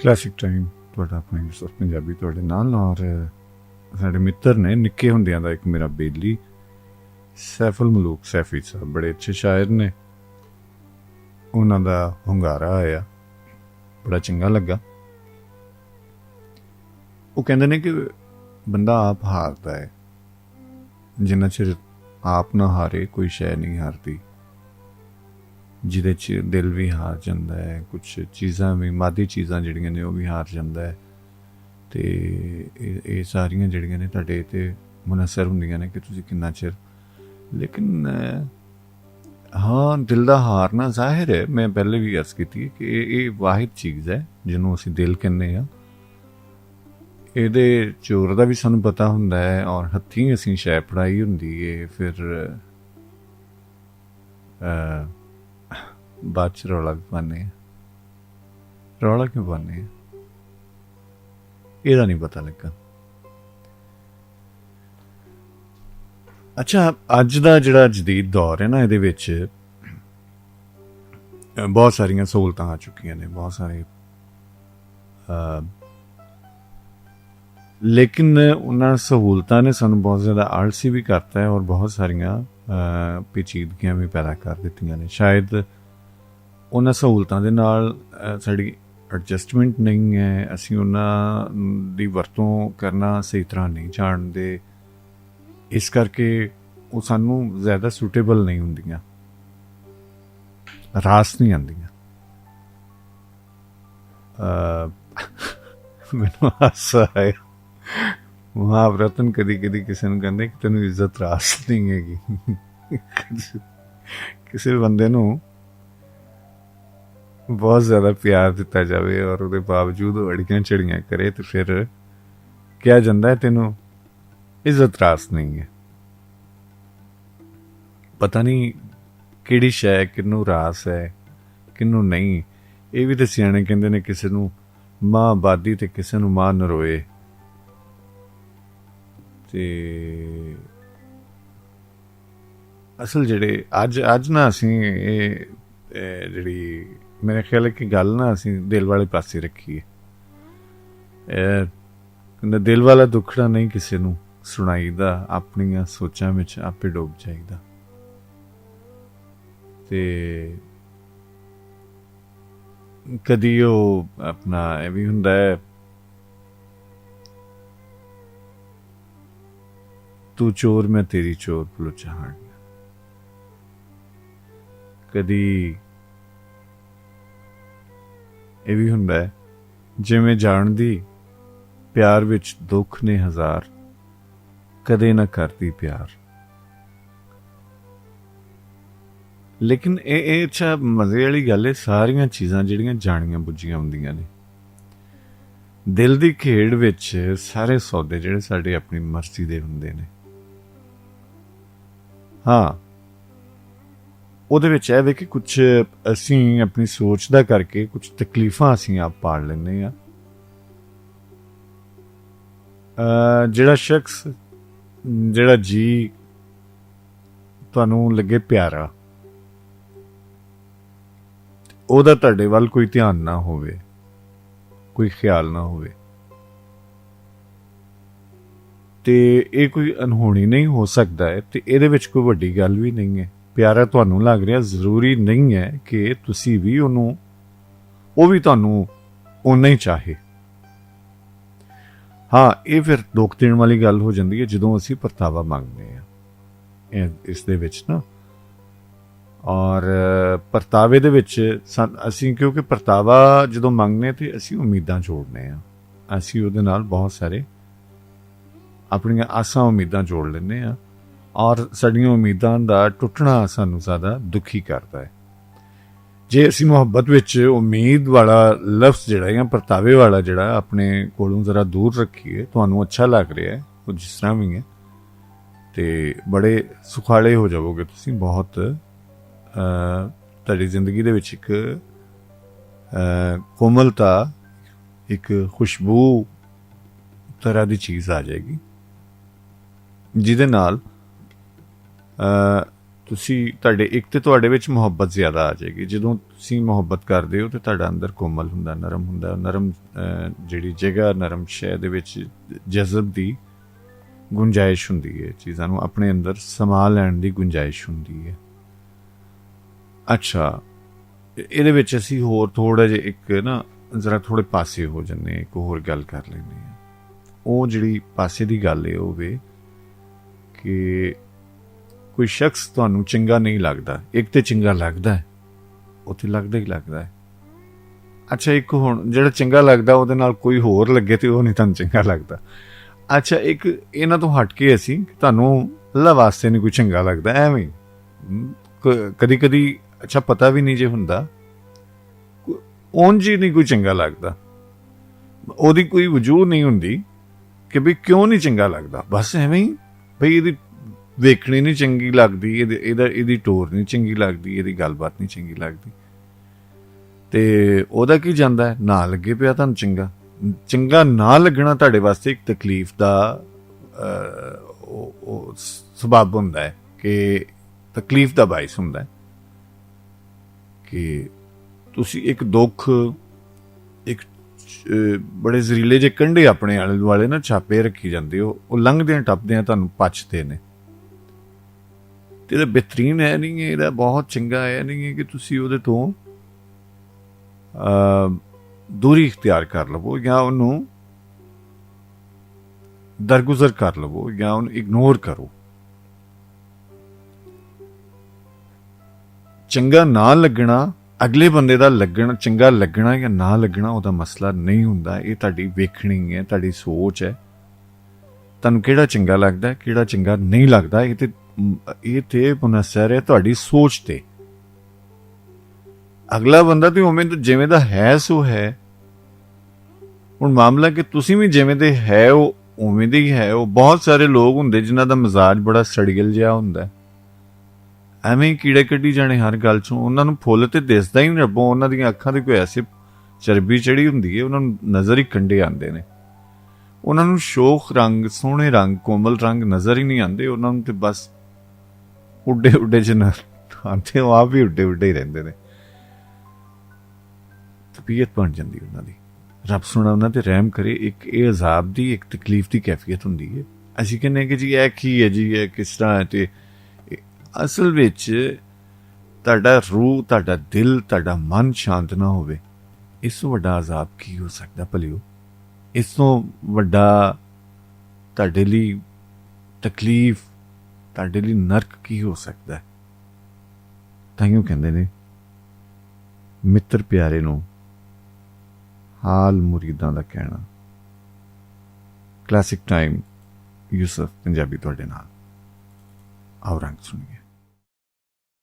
Classic time ਤੁਹਾਡਾ ਆਪਣੇ ਯੂਸਫ ਪੰਜਾਬੀ ਤੁਹਾਡੇ ਨਾਲ। ਔਰ ਸਾਡੇ ਮਿੱਤਰ ਨੇ ਨਿੱਕੇ ਹੁੰਦਿਆਂ ਦਾ ਇੱਕ ਮੇਰਾ ਬੇਲੀ ਸੈਫੁਲ ਮਲੂਕ ਸੈਫੀ ਸਾਹਿਬ, ਬੜੇ ਅੱਛੇ ਸ਼ਾਇਰ ਨੇ। ਉਹਨਾਂ ਦਾ ਹੁੰਗਾਰਾ ਆਇਆ, ਬੜਾ ਚੰਗਾ ਲੱਗਾ। ਉਹ ਕਹਿੰਦੇ ਨੇ ਕਿ ਬੰਦਾ ਆਪ ਹਾਰਦਾ ਹੈ, ਜਿੰਨਾ ਚਿਰ ਆਪ ਨਾ ਹਾਰੇ ਕੋਈ ਸ਼ੈ ਨਹੀਂ ਹਾਰਦੀ। ਜਿਹਦੇ 'ਚ ਦਿਲ ਵੀ ਹਾਰ ਜਾਂਦਾ ਹੈ, ਕੁਛ ਚੀਜ਼ਾਂ ਵੀ, ਮਾਦੀ ਚੀਜ਼ਾਂ ਜਿਹੜੀਆਂ ਨੇ ਉਹ ਵੀ ਹਾਰ ਜਾਂਦਾ ਹੈ। ਅਤੇ ਇਹ ਸਾਰੀਆਂ ਜਿਹੜੀਆਂ ਨੇ ਤੁਹਾਡੇ 'ਤੇ ਮੁਨਹਸਰ ਹੁੰਦੀਆਂ ਨੇ ਕਿ ਤੁਸੀਂ ਕਿੰਨਾ ਚਿਰ। ਲੇਕਿਨ ਹਾਂ, ਦਿਲ ਦਾ ਹਾਰਨਾ ਜ਼ਾਹਿਰ ਹੈ, ਮੈਂ ਪਹਿਲੇ ਵੀ ਅਰਜ਼ ਕੀਤੀ ਕਿ ਇਹ ਵਾਹਿਦ ਚੀਜ਼ ਹੈ ਜਿਹਨੂੰ ਅਸੀਂ ਦਿਲ ਕਹਿੰਦੇ ਹਾਂ। ਇਹਦੇ ਜ਼ੋਰ ਦਾ ਵੀ ਸਾਨੂੰ ਪਤਾ ਹੁੰਦਾ ਹੈ, ਔਰ ਹੱਥੀਂ ਅਸੀਂ ਸ਼ੈ ਫੜਾਈ ਹੁੰਦੀ ਹੈ। ਫਿਰ ਬਾਅਦ 'ਚ ਰੌਲਾ ਵੀ ਪਾਉਂਦੇ ਹਾਂ। ਰੌਲਾ ਕਿਉਂ ਪਾਉਂਦੇ ਹਾਂ ਇਹਦਾ ਨਹੀਂ ਪਤਾ ਲੱਗਾ। ਅੱਛਾ, ਅੱਜ ਦਾ ਜਿਹੜਾ ਜਦੀਦ ਦੌਰ ਹੈ ਨਾ, ਇਹਦੇ ਵਿੱਚ ਬਹੁਤ ਸਾਰੀਆਂ ਸਹੂਲਤਾਂ ਆ ਚੁੱਕੀਆਂ ਨੇ, ਬਹੁਤ ਸਾਰੇ, ਲੇਕਿਨ ਉਹਨਾਂ ਸਹੂਲਤਾਂ ਨੇ ਸਾਨੂੰ ਬਹੁਤ ਜ਼ਿਆਦਾ ਆਲਸੀ ਵੀ ਕਰਤਾ ਹੈ, ਔਰ ਬਹੁਤ ਸਾਰੀਆਂ ਪੇਚੀਦਗੀਆਂ ਵੀ ਪੈਦਾ ਕਰ ਦਿੱਤੀਆਂ ਨੇ। ਸ਼ਾਇਦ ਉਹਨਾਂ ਸਹੂਲਤਾਂ ਦੇ ਨਾਲ ਸਾਡੀ ਐਡਜਸਟਮੈਂਟ ਨਹੀਂ ਹੈ, ਅਸੀਂ ਉਹਨਾਂ ਦੀ ਵਰਤੋਂ ਕਰਨਾ ਸਹੀ ਤਰ੍ਹਾਂ ਨਹੀਂ ਜਾਣਦੇ, ਇਸ ਕਰਕੇ ਉਹ ਸਾਨੂੰ ਜ਼ਿਆਦਾ ਸੂਟੇਬਲ ਨਹੀਂ ਹੁੰਦੀਆਂ, ਰਾਸ ਨਹੀਂ ਆਉਂਦੀਆਂ। ਮੈਨੂੰ ਹਾਸਾ ਆਇਆ, ਮਹਾਵਰਤਨ ਕਦੀ ਕਦੀ ਕਿਸੇ ਨੂੰ ਕਹਿੰਦੇ ਕਿ ਤੈਨੂੰ ਇੱਜ਼ਤ ਰਾਸ ਨਹੀਂ ਹੈਗੀ। ਕਿਸੇ ਬੰਦੇ ਨੂੰ ਬਹੁਤ ਜ਼ਿਆਦਾ ਪਿਆਰ ਦਿੱਤਾ ਜਾਵੇ ਔਰ ਉਹਦੇ ਬਾਵਜੂਦ ਉਹ ਅੜੀਆਂ ਝੜੀਆਂ ਕਰੇ, ਤੇ ਫਿਰ ਕਿਹਾ ਜਾਂਦਾ ਹੈ ਤੈਨੂੰ ਇੱਜ਼ਤ ਰਾਸ ਨਹੀਂ ਹੈ। ਪਤਾ ਨਹੀਂ ਕਿਹੜੀ ਸ਼ੈ ਕਿਹਨੂੰ ਰਾਸ ਹੈ, ਕਿਹਨੂੰ ਨਹੀਂ। ਇਹ ਵੀ ਤਾਂ ਸਿਆਣੇ ਕਹਿੰਦੇ ਨੇ, ਕਿਸੇ ਨੂੰ ਮਾਂ ਆਬਾਦੀ ਤੇ ਕਿਸੇ ਨੂੰ ਮਾਂ ਨਰੋਏ। ਤੇ ਅਸਲ ਜਿਹੜੇ ਅੱਜ ਨਾ ਅਸੀਂ ਇਹ ਜਿਹੜੀ ਮੇਰੇ ਖਿਆਲ ਹੈ ਕਿ ਗੱਲ ਨਾ ਅਸੀਂ ਦਿਲ ਵਾਲੇ ਪਾਸੇ ਰੱਖੀਏ। ਦਿਲ ਵਾਲਾ ਦੁੱਖੜਾ ਨਹੀਂ ਕਿਸੇ ਨੂੰ ਸੁਣਾਈਦਾ, ਆਪਣੀਆਂ ਸੋਚਾਂ ਵਿੱਚ ਆਪੇ ਡੁੱਬ ਜਾਈਦਾ। ਤੇ ਕਦੀ ਉਹ ਆਪਣਾ ਇਹ ਵੀ ਹੁੰਦਾ ਹੈ, ਤੂੰ ਚੋਰ ਮੈਂ ਤੇਰੀ ਚੋਰ ਪਲੋਚਾ ਹਾਂ। ਕਦੀ ਇਹ ਵੀ ਹੁੰਦਾ ਹੈ, ਜਿਵੇਂ ਜਾਣਦੀ ਪਿਆਰ ਵਿੱਚ ਦੁੱਖ ਨੇ ਹਜ਼ਾਰ, ਕਦੇ ਨਾ ਕਰਦੀ ਪਿਆਰ। ਲੇਕਿਨ ਇਹ ਅੱਛਾ ਮਜ਼ੇ ਵਾਲੀ ਗੱਲ ਹੈ, ਸਾਰੀਆਂ ਚੀਜ਼ਾਂ ਜਿਹੜੀਆਂ ਜਾਣੀਆਂ ਬੁੱਝੀਆਂ ਹੁੰਦੀਆਂ ਨੇ। ਦਿਲ ਦੀ ਖੇਡ ਵਿੱਚ ਸਾਰੇ ਸੌਦੇ ਜਿਹੜੇ ਸਾਡੇ ਆਪਣੀ ਮਰਜ਼ੀ ਦੇ ਹੁੰਦੇ ਨੇ। ਹਾਂ, ਉਹਦੇ ਵਿੱਚ ਇਹ ਵੇ ਕਿ ਕੁਛ ਅਸੀਂ ਆਪਣੀ ਸੋਚ ਦਾ ਕਰਕੇ ਕੁਛ ਤਕਲੀਫਾਂ ਅਸੀਂ ਆਪ ਪਾੜ ਲੈਂਦੇ ਹਾਂ। ਜਿਹੜਾ ਸ਼ਖਸ, ਜਿਹੜਾ ਜੀ ਤੁਹਾਨੂੰ ਲੱਗੇ ਪਿਆਰਾ, ਉਹਦਾ ਤੁਹਾਡੇ ਵੱਲ ਕੋਈ ਧਿਆਨ ਨਾ ਹੋਵੇ, ਕੋਈ ਖਿਆਲ ਨਾ ਹੋਵੇ, ਤੇ ਇਹ ਕੋਈ ਅਨਹੋਣੀ ਨਹੀਂ ਹੋ ਸਕਦਾ ਹੈ। ਤੇ ਇਹਦੇ ਵਿੱਚ ਕੋਈ ਵੱਡੀ ਗੱਲ ਵੀ ਨਹੀਂ ਹੈ। ਪਿਆਰਾ ਤੁਹਾਨੂੰ ਲੱਗ ਰਿਹਾ, ਜ਼ਰੂਰੀ ਨਹੀਂ ਹੈ ਕਿ ਤੁਸੀਂ ਵੀ ਉਹਨੂੰ, ਉਹ ਵੀ ਤੁਹਾਨੂੰ ਓਨਾ ਹੀ ਚਾਹੇ। ਹਾਂ, ਇਹ ਫਿਰ ਦੁੱਖ ਦੇਣ ਵਾਲੀ ਗੱਲ ਹੋ ਜਾਂਦੀ ਹੈ ਜਦੋਂ ਅਸੀਂ ਪਰਤਾਵਾ ਮੰਗਦੇ ਹਾਂ ਇਸ ਦੇ ਵਿੱਚ ਨਾ। ਔਰ ਪਰਤਾਵੇ ਦੇ ਵਿੱਚ ਅਸੀਂ, ਕਿਉਂਕਿ ਪਰਤਾਵਾ ਜਦੋਂ ਮੰਗਦੇ ਤੇ ਅਸੀਂ ਉਮੀਦਾਂ ਜੋੜਨੇ ਹਾਂ, ਅਸੀਂ ਉਹਦੇ ਨਾਲ ਬਹੁਤ ਸਾਰੇ ਆਪਣੀਆਂ ਆਸਾਂ ਉਮੀਦਾਂ ਜੋੜ ਲੈਂਦੇ ਹਾਂ, ਔਰ ਸਾਡੀਆਂ ਉਮੀਦਾਂ ਦਾ ਟੁੱਟਣਾ ਸਾਨੂੰ ਜ਼ਿਆਦਾ ਦੁਖੀ ਕਰਦਾ ਹੈ। ਜੇ ਅਸੀਂ ਮੁਹੱਬਤ ਵਿੱਚ ਉਮੀਦ ਵਾਲਾ ਲਫ਼ਜ਼ ਜਿਹੜਾ ਜਾਂ ਪਰਤਾਵੇ ਵਾਲਾ ਜਿਹੜਾ ਆਪਣੇ ਕੋਲੋਂ ਜ਼ਰਾ ਦੂਰ ਰੱਖੀਏ, ਤੁਹਾਨੂੰ ਅੱਛਾ ਲੱਗ ਰਿਹਾ ਹੈ ਉਹ ਜਿਸ ਤਰ੍ਹਾਂ ਵੀ ਹੈ, ਤੇ ਬੜੇ ਸੁਖਾਲੇ ਹੋ ਜਾਵੋਗੇ ਤੁਸੀਂ। ਬਹੁਤ ਤੁਹਾਡੀ ਜ਼ਿੰਦਗੀ ਦੇ ਵਿੱਚ ਇੱਕ ਕੋਮਲਤਾ, ਇੱਕ ਖੁਸ਼ਬੂ ਤਰ੍ਹਾਂ ਦੀ ਚੀਜ਼ ਆ ਜਾਏਗੀ, ਜਿਹਦੇ ਨਾਲ ਤੁਸੀਂ ਤੁਹਾਡੇ ਇੱਕ ਤੇ ਤੁਹਾਡੇ ਵਿੱਚ ਮੁਹੱਬਤ ਜ਼ਿਆਦਾ ਆ ਜਾਏਗੀ। ਜਦੋਂ ਤੁਸੀਂ ਮੁਹੱਬਤ ਕਰਦੇ ਹੋ ਤੇ ਤੁਹਾਡਾ ਅੰਦਰ ਕੋਮਲ ਹੁੰਦਾ, ਨਰਮ ਹੁੰਦਾ, ਨਰਮ ਜਿਹੜੀ ਜਗ੍ਹਾ ਨਰਮ ਸ਼ੈ ਦੇ ਵਿੱਚ ਜਜ਼ਬ ਦੀ ਗੁੰਜਾਇਸ਼ ਹੁੰਦੀ ਹੈ, ਚੀਜ਼ਾਂ ਨੂੰ ਆਪਣੇ ਅੰਦਰ ਸਮਾ ਲੈਣ ਦੀ ਗੁੰਜਾਇਸ਼ ਹੁੰਦੀ ਹੈ। ਅੱਛਾ, ਇਹਦੇ ਵਿੱਚ ਅਸੀਂ ਹੋਰ ਥੋੜਾ ਜਿਹਾ ਇੱਕ ਨਾ ਜ਼ਰਾ ਥੋੜੇ ਪਾਸੇ ਹੋ ਜਾਂਦੇ ਹਾਂ, ਇੱਕ ਹੋਰ ਗੱਲ ਕਰ ਲੈਂਦੇ ਹਾਂ। ਉਹ ਜਿਹੜੀ ਪਾਸੇ ਦੀ ਗੱਲ ਹੈ ਉਹ ਵੇ ਕਿ ਕੋਈ ਸ਼ਖਸ ਤੁਹਾਨੂੰ ਚੰਗਾ ਨਹੀਂ ਲੱਗਦਾ, ਇੱਕ ਤੇ ਚੰਗਾ ਲੱਗਦਾ ਹੈ, ਉੱਥੇ ਲੱਗਦਾ ਹੀ ਲੱਗਦਾ ਹੈ। ਅੱਛਾ, ਇੱਕ ਹੁਣ ਜਿਹੜਾ ਚੰਗਾ ਲੱਗਦਾ ਉਹਦੇ ਨਾਲ ਕੋਈ ਹੋਰ ਲੱਗੇ ਤੇ ਉਹ ਨਹੀਂ ਤੁਹਾਨੂੰ ਚੰਗਾ ਲੱਗਦਾ। ਅੱਛਾ, ਇੱਕ ਇਹਨਾਂ ਤੋਂ ਹਟ ਕੇ ਅਸੀਂ ਤੁਹਾਨੂੰ ਅੱਲਾ ਵਾਸਤੇ ਨਹੀਂ ਕੋਈ ਚੰਗਾ ਲੱਗਦਾ, ਐਵੇਂ ਕਦੀ ਕਦੀ ਅੱਛਾ ਪਤਾ ਵੀ ਨਹੀਂ ਜੇ ਹੁੰਦਾ, ਉਂਝ ਹੀ ਨਹੀਂ ਕੋਈ ਚੰਗਾ ਲੱਗਦਾ, ਉਹਦੀ ਕੋਈ ਵਜੂਹ ਨਹੀਂ ਹੁੰਦੀ ਕਿ ਵੀ ਕਿਉਂ ਨਹੀਂ ਚੰਗਾ ਲੱਗਦਾ, ਬਸ ਐਵੇਂ ਹੀ ਬਈ ਇਹਦੀ ਵੇਖਣੀ ਨਹੀਂ ਚੰਗੀ ਲੱਗਦੀ, ਇਹਦੀ ਟੋਰ ਨਹੀਂ ਚੰਗੀ ਲੱਗਦੀ, ਇਹਦੀ ਗੱਲਬਾਤ ਨਹੀਂ ਚੰਗੀ ਲੱਗਦੀ, ਤੇ ਉਹਦਾ ਕੀ ਜਾਂਦਾ ਹੈ, ਨਾ ਲੱਗੇ ਪਿਆ ਤੁਹਾਨੂੰ ਚੰਗਾ। ਚੰਗਾ ਨਾ ਲੱਗਣਾ ਤੁਹਾਡੇ ਵਾਸਤੇ ਇੱਕ ਤਕਲੀਫ ਦਾ ਸਬਬ ਹੁੰਦਾ ਹੈ, ਕਿ ਤਕਲੀਫ ਦਾ ਬਾਇਸ ਹੁੰਦਾ ਹੈ ਕਿ ਤੁਸੀਂ ਇੱਕ ਦੁੱਖ, ਇੱਕ ਬੜੇ ਜ਼ਰੀਲੇ ਜਿਹੇ ਕੰਢੇ ਆਪਣੇ ਆਲੇ ਦੁਆਲੇ ਨਾ ਛਾਪੇ ਰੱਖੀ ਜਾਂਦੇ ਹੋ, ਉਹ ਲੰਘਦਿਆਂ ਟੱਪਦਿਆਂ ਤੁਹਾਨੂੰ ਪਚਦੇ ਨੇ। ਤੇ ਇਹਦਾ ਬਿਹਤਰੀਨ ਹੈ ਨਹੀਂ ਹੈ, ਇਹਦਾ ਬਹੁਤ ਚੰਗਾ ਹੈ ਨਹੀਂ ਹੈ ਕਿ ਤੁਸੀਂ ਉਹਦੇ ਤੋਂ ਦੂਰੀ ਇਖਤਿਆਰ ਕਰ ਲਵੋ, ਜਾਂ ਉਹਨੂੰ ਦਰਗੁਜ਼ਰ ਕਰ ਲਵੋ, ਜਾਂ ਉਹਨੂੰ ਇਗਨੋਰ ਕਰੋ। ਚੰਗਾ ਨਾ ਲੱਗਣਾ, ਅਗਲੇ ਬੰਦੇ ਦਾ ਚੰਗਾ ਲੱਗਣਾ ਜਾਂ ਨਾ ਲੱਗਣਾ ਉਹਦਾ ਮਸਲਾ ਨਹੀਂ ਹੁੰਦਾ, ਇਹ ਤੁਹਾਡੀ ਵੇਖਣੀ ਹੈ, ਤੁਹਾਡੀ ਸੋਚ ਹੈ, ਤੁਹਾਨੂੰ ਕਿਹੜਾ ਚੰਗਾ ਲੱਗਦਾ, ਕਿਹੜਾ ਚੰਗਾ ਨਹੀਂ ਲੱਗਦਾ, ਇਹ ਤੇ ਮੁਨਸਰ ਹੈ ਤੁਹਾਡੀ ਸੋਚ ਤੇ। ਅਗਲਾ ਬੰਦਾ ਤੇ ਉਵੇਂ ਜਿਵੇਂ ਦਾ ਹੈ ਸੋ ਹੈ। ਹੁਣ ਮਾਮਲਾ ਕਿ ਤੁਸੀਂ ਵੀ ਜਿਵੇਂ ਦੇ ਹੈ ਉਹ ਉਵੇਂ ਦੇ ਹੀ ਹੈ। ਉਹ ਬਹੁਤ ਸਾਰੇ ਲੋਕ ਹੁੰਦੇ ਜਿਨ੍ਹਾਂ ਦਾ ਮਿਜ਼ਾਜ ਬੜਾ ਸੜੀਲ ਜਿਹਾ ਹੁੰਦਾ, ਐਵੇਂ ਹੀ ਕੀੜੇ ਕੱਢੀ ਜਾਣੇ ਹਰ ਗੱਲ ਚੋਂ, ਉਹਨਾਂ ਨੂੰ ਫੁੱਲ ਤੇ ਦਿਸਦਾ ਹੀ ਨਹੀਂ ਰੱਬੋਂ, ਉਹਨਾਂ ਦੀਆਂ ਅੱਖਾਂ ਤੇ ਕੋਈ ਐਸੀ ਚਰਬੀ ਚੜੀ ਹੁੰਦੀ ਹੈ, ਉਹਨਾਂ ਨੂੰ ਨਜ਼ਰ ਹੀ ਕੰਢੇ ਆਉਂਦੇ ਨੇ, ਉਹਨਾਂ ਨੂੰ ਸ਼ੋਖ ਰੰਗ, ਸੋਹਣੇ ਰੰਗ, ਕੋਮਲ ਰੰਗ ਨਜ਼ਰ ਹੀ ਨਹੀਂ ਆਉਂਦੇ, ਉਹਨਾਂ ਨੂੰ ਤੇ ਬਸ ਉੱਡੇ ਉੱਡੇ ਜਿਹੇ ਆਉਂਦੇ, ਉਹ ਆਪ ਵੀ ਉੱਡੇ ਉੱਡੇ ਹੀ ਰਹਿੰਦੇ ਨੇ। ਤਬੀਅਤ ਬਣ ਜਾਂਦੀ ਉਹਨਾਂ ਦੀ। ਰੱਬ ਸੋਹਣਾ ਉਹਨਾਂ ਤੇ ਰਹਿਮ ਕਰੇ। ਇੱਕ ਇਹ ਅਜ਼ਾਬ ਦੀ, ਇੱਕ ਤਕਲੀਫ ਦੀ ਕੈਫੀਅਤ ਹੁੰਦੀ ਹੈ। ਅਸੀਂ ਕਹਿੰਦੇ ਕਿ ਜੀ ਇਹ ਕੀ ਹੈ ਜੀ, ਇਹ ਕਿਸ ਤਰ੍ਹਾਂ ਹੈ, ਤੇ ਅਸਲ ਵਿੱਚ ਤੁਹਾਡਾ ਰੂਹ, ਤੁਹਾਡਾ ਦਿਲ, ਤੁਹਾਡਾ ਮਨ ਸ਼ਾਂਤ ਨਾ ਹੋਵੇ, ਇਸ ਤੋਂ ਵੱਡਾ ਅਜ਼ਾਬ ਕੀ ਹੋ ਸਕਦਾ ਭਲਿਓ? ਇਸ ਤੋਂ ਵੱਡਾ ਤੁਹਾਡੇ ਲਈ ਤਕਲੀਫ, ਤੁਹਾਡੇ ਲਈ ਨਰਕ ਕੀ ਹੋ ਸਕਦਾ? ਤਾਂਹੀਓ ਕਹਿੰਦੇ ਨੇ ਮਿੱਤਰ ਪਿਆਰੇ ਨੂੰ ਹਾਲ ਮੁਰੀਦਾਂ ਦਾ ਕਹਿਣਾ। ਕਲਾਸਿਕ ਟਾਈਮ, ਯੂਸਫ ਪੰਜਾਬੀ ਤੁਹਾਡੇ ਨਾਲ। ਆਓ ਰੰਗ ਸੁਣੀਏ।